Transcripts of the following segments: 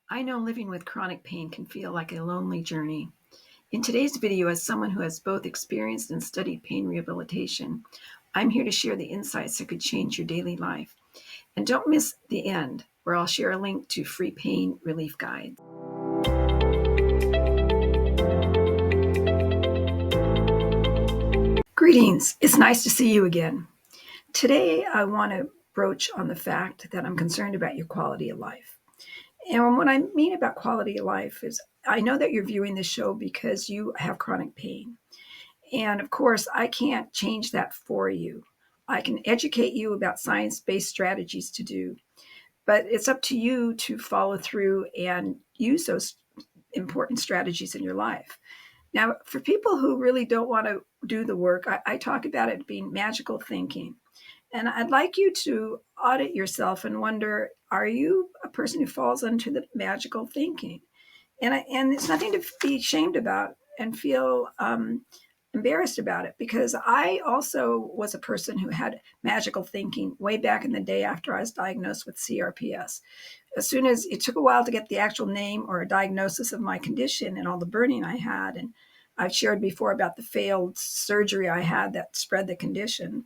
I know living with chronic pain can feel like a lonely journey. In today's video, as someone who has both experienced and studied pain rehabilitation, I'm here to share the insights that could change your daily life. And don't miss the end, where I'll share a link to free pain relief guides. Greetings, it's nice to see you again. Today, I want to broach on the fact that I'm concerned about your quality of life. And what I mean about quality of life is I know that you're viewing this show because you have chronic pain. And of course, I can't change that for you. I can educate you about science-based strategies to do, but it's up to you to follow through and use those important strategies in your life. Now, for people who really don't want to do the work, I talk about it being magical thinking. And I'd like you to audit yourself and wonder, are you a person who falls into the magical thinking? And it's nothing to be ashamed about and feel embarrassed about it, because I also was a person who had magical thinking way back in the day after I was diagnosed with CRPS. As soon as it took a while to get the actual name or a diagnosis of my condition and all the burning I had, and I've shared before about the failed surgery I had that spread the condition.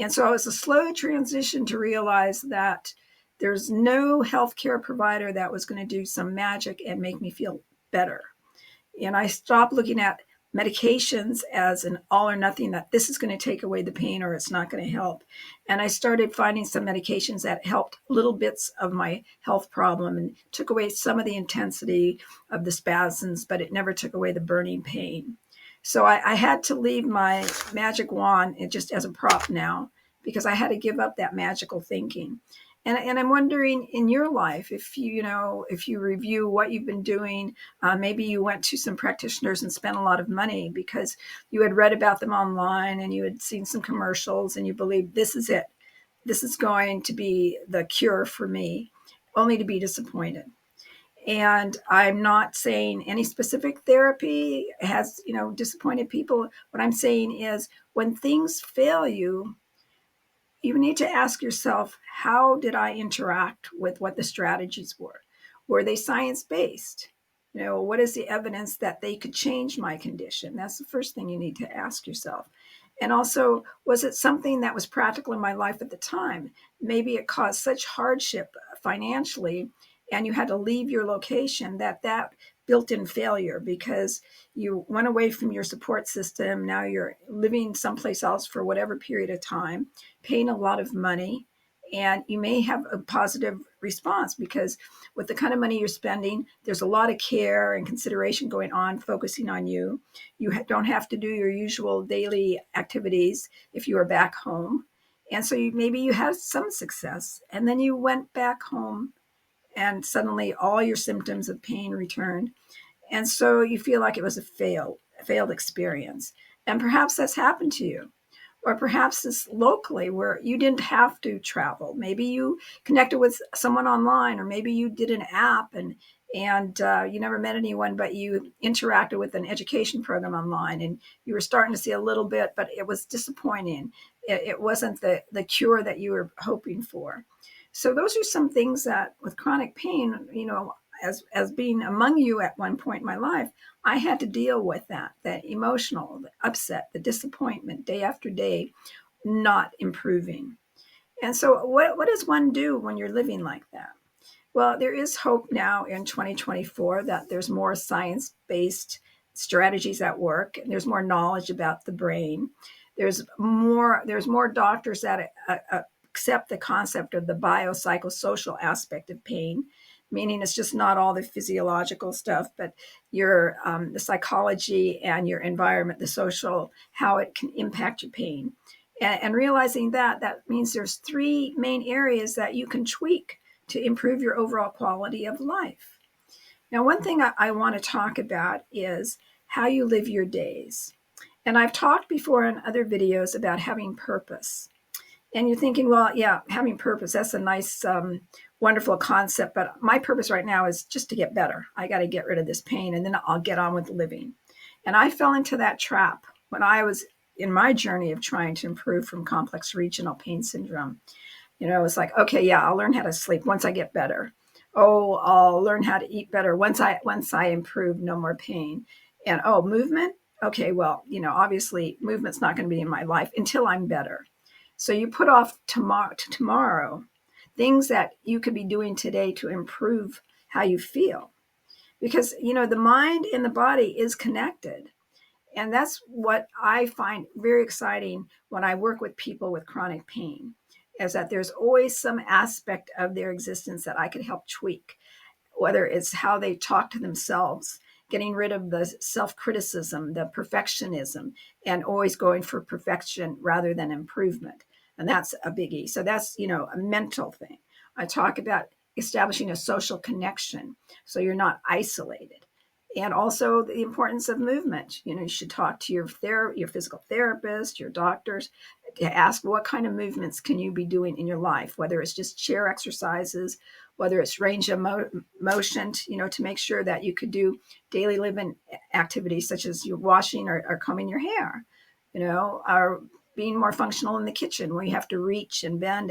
And so it was a slow transition to realize that there's no healthcare provider that was going to do some magic and make me feel better. And I stopped looking at medications as an all or nothing, that this is going to take away the pain or it's not going to help. And I started finding some medications that helped little bits of my health problem and took away some of the intensity of the spasms, but it never took away the burning pain. So I had to leave my magic wand just as a prop now, because I had to give up that magical thinking. And I'm wondering in your life, if you review what you've been doing, maybe you went to some practitioners and spent a lot of money because you had read about them online and you had seen some commercials and you believed this is it. This is going to be the cure for me, only to be disappointed. And I'm not saying any specific therapy has, disappointed people. What I'm saying is when things fail you, you need to ask yourself, how did I interact with what the strategies were? Were they science-based? What is the evidence that they could change my condition? That's the first thing you need to ask yourself. And also, was it something that was practical in my life at the time? Maybe it caused such hardship financially and you had to leave your location that built in failure because you went away from your support system. Now you're living someplace else for whatever period of time, paying a lot of money, and you may have a positive response because with the kind of money you're spending, there's a lot of care and consideration going on, focusing on you. You don't have to do your usual daily activities if you are back home. And so maybe you had some success, and then you went back home and suddenly all your symptoms of pain returned. And so you feel like it was a failed experience. And perhaps that's happened to you. Or perhaps it's locally where you didn't have to travel. Maybe you connected with someone online, or maybe you did an app and you never met anyone, but you interacted with an education program online and you were starting to see a little bit, but it was disappointing. It wasn't the cure that you were hoping for. So those are some things that with chronic pain, as being among you at one point in my life, I had to deal with that emotional, the upset, the disappointment day after day, not improving. And so what does one do when you're living like that? Well, there is hope now in 2024 that there's more science-based strategies at work, and there's more knowledge about the brain. There's more doctors that accept the concept of the biopsychosocial aspect of pain, meaning it's just not all the physiological stuff, but the psychology and your environment, the social, how it can impact your pain. And realizing that means there's three main areas that you can tweak to improve your overall quality of life. Now, one thing I want to talk about is how you live your days. And I've talked before in other videos about having purpose. And you're thinking, well, yeah, having purpose, that's a nice, wonderful concept. But my purpose right now is just to get better. I got to get rid of this pain and then I'll get on with living. And I fell into that trap when I was in my journey of trying to improve from complex regional pain syndrome. It's like, okay, yeah, I'll learn how to sleep once I get better. Oh, I'll learn how to eat better once I improve, no more pain. And oh, movement. Okay, well, obviously movement's not going to be in my life until I'm better. So you put off tomorrow things that you could be doing today to improve how you feel, because the mind and the body is connected. And that's what I find very exciting when I work with people with chronic pain, is that there's always some aspect of their existence that I could help tweak, whether it's how they talk to themselves, getting rid of the self criticism, the perfectionism, and always going for perfection rather than improvement. And that's a biggie. So that's, a mental thing. I talk about establishing a social connection so you're not isolated. And also the importance of movement. You should talk to your physical therapist, your doctors, to ask what kind of movements can you be doing in your life, whether it's just chair exercises, whether it's range of motion, to make sure that you could do daily living activities such as you washing or combing your hair, or being more functional in the kitchen where you have to reach and bend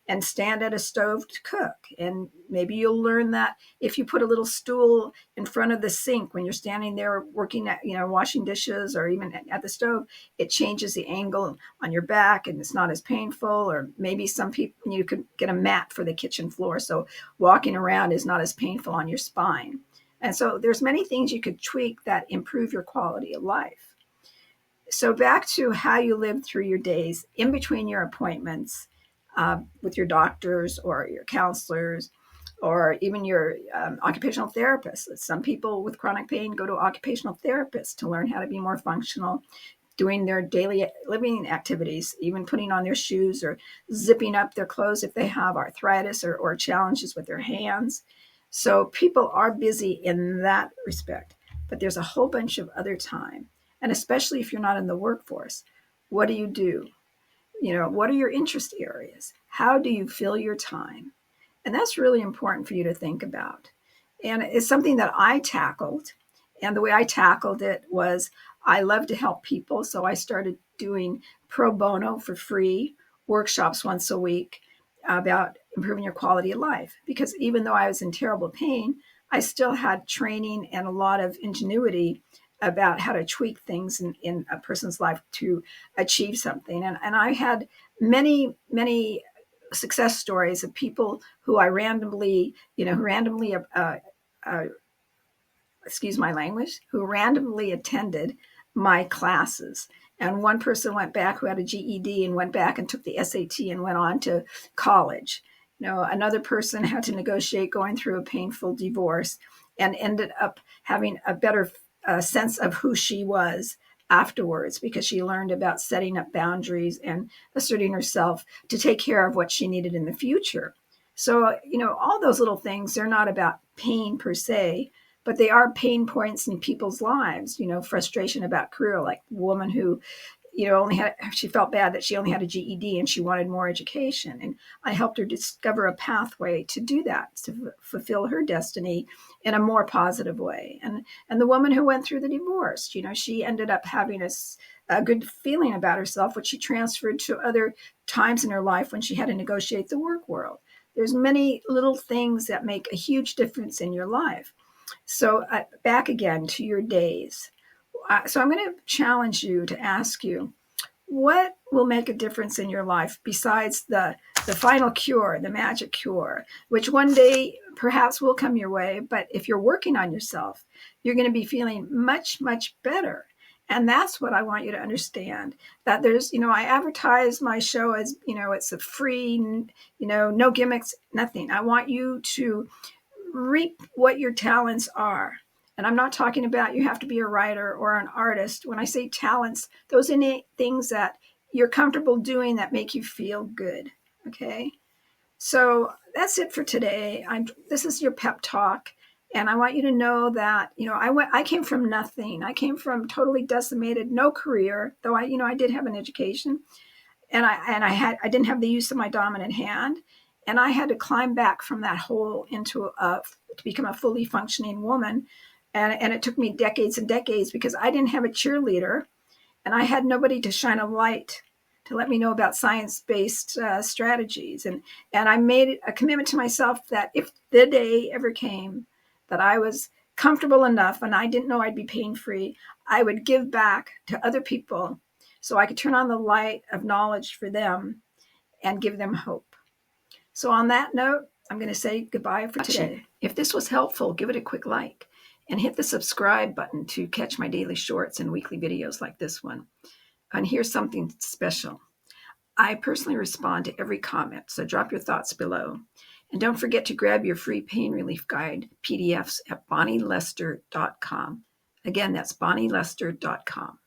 and stand at a stove to cook. And maybe you'll learn that if you put a little stool in front of the sink when you're standing there working at, washing dishes or even at the stove, it changes the angle on your back and it's not as painful. Or maybe some people, you could get a mat for the kitchen floor, so walking around is not as painful on your spine. And so there's many things you could tweak that improve your quality of life. So back to how you live through your days in between your appointments with your doctors or your counselors or even your occupational therapists. Some people with chronic pain go to occupational therapists to learn how to be more functional, doing their daily living activities, even putting on their shoes or zipping up their clothes if they have arthritis or challenges with their hands. So people are busy in that respect, but there's a whole bunch of other time. And especially if you're not in the workforce, what do you do? What are your interest areas? How do you fill your time? And that's really important for you to think about. And it's something that I tackled. And the way I tackled it was I love to help people. So I started doing pro bono for free workshops once a week about improving your quality of life. Because even though I was in terrible pain, I still had training and a lot of ingenuity about how to tweak things in a person's life to achieve something. And I had many, many success stories of people who I randomly, uh, excuse my language, who randomly attended my classes. And one person went back who had a GED and went back and took the SAT and went on to college. Another person had to negotiate going through a painful divorce and ended up having a better sense of who she was afterwards because she learned about setting up boundaries and asserting herself to take care of what she needed in the future. So, all those little things, they're not about pain per se, but they are pain points in people's lives. Frustration about career, like the woman who she felt bad that she only had a GED and she wanted more education. And I helped her discover a pathway to do that, to fulfill her destiny in a more positive way. And the woman who went through the divorce, she ended up having a good feeling about herself, which she transferred to other times in her life when she had to negotiate the work world. There's many little things that make a huge difference in your life. So back again to your days. So I'm going to challenge you to ask you, what will make a difference in your life besides the final cure, the magic cure, which one day perhaps will come your way. But if you're working on yourself, you're going to be feeling much, much better. And that's what I want you to understand, that there's, I advertise my show as, it's a free, no gimmicks, nothing. I want you to reap what your talents are. And I'm not talking about you have to be a writer or an artist. When I say talents, those innate things that you're comfortable doing that make you feel good. Okay. So that's it for today. This is your pep talk. And I want you to know that, I came from nothing. I came from totally decimated, no career, though I did have an education. And I didn't have the use of my dominant hand. And I had to climb back from that hole to become a fully functioning woman. And it took me decades and decades because I didn't have a cheerleader and I had nobody to shine a light to let me know about science-based strategies. And I made a commitment to myself that if the day ever came that I was comfortable enough and I didn't know I'd be pain-free, I would give back to other people so I could turn on the light of knowledge for them and give them hope. So on that note, I'm going to say goodbye for today. If this was helpful, give it a quick like and hit the subscribe button to catch my daily shorts and weekly videos like this one. And here's something special. I personally respond to every comment, so drop your thoughts below. And don't forget to grab your free pain relief guide PDFs at bonnielester.com. Again, that's bonnielester.com.